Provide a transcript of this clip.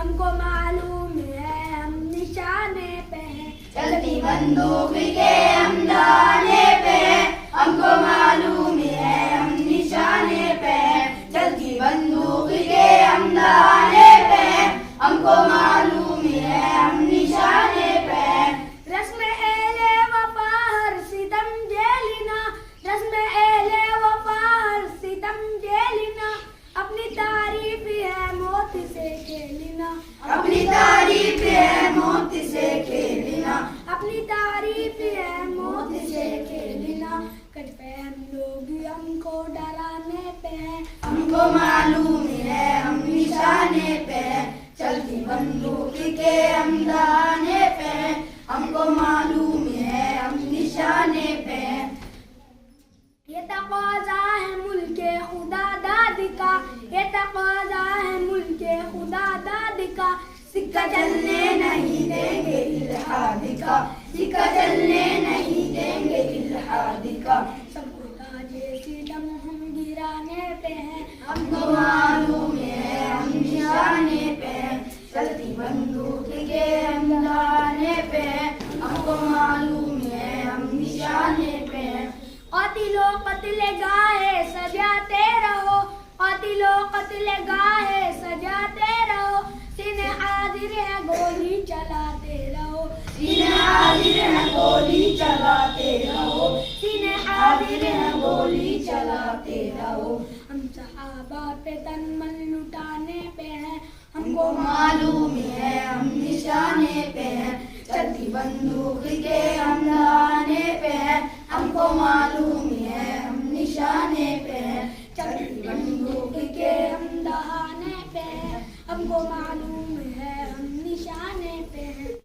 हमको मालूम है हम निशाने पे हैं। चलती बंदूक के हम दाने पे हैं, हमको मालूम है हम निशाने पे हैं। चलती बंदूक के हम दाने पे हैं, हमको मालूम है हम निशाने पे हैं। रस्म एले वफा हर सितम जेलिना, रस्म एले वफा हर सितम जेलिना, अपनी तारीफ है मौत से खेलना, अपनी तारीफ है मौत से खेलना, अपनी तारीफ है मौत से खेलना। कट पे हम लोग हमको डराने पे हैं, हमको मालूम है हम निशाने पे हैं। चलती बंदूक के हम दाने पे हैं, हमको मालूम है हम निशाने पे हैं। ये तकाज़ा है मुल्के खुदा दादी का, ये तकाज़ा है मुल्के खुदा दादी का, सिक्का चलने नहीं देंगे इल्हादी का, सिक्का चलने नहीं देंगे इल्हादी का। सबको ताजे सितम हम गिराने पे हैं, हमको मालूम है हम निशाने पे हैं। चलती बंदूक के हम दाने पे हैं, हमको मालूम है हम निशाने पे हैं। कातिलो कत्ल गाहे सजाते रहो, कातिलो कत्ल गाहे सजाते रहो, सीने हाजिर है गोली चलाते रहो, सीने हाजिर है गोली चलाते रहो, सीने हाजिर है गोली चलाते रहो। हम सहाबा पे तन मन लुटाने पे हैं, हमको मालूम है हम निशाने पे हैं। चलती बंदूक के हम दाने पे हैं, हमको मालूम है हम निशाने पे हैं। चलती बंदूक के हम दहाने पे हैं, हमको मालूम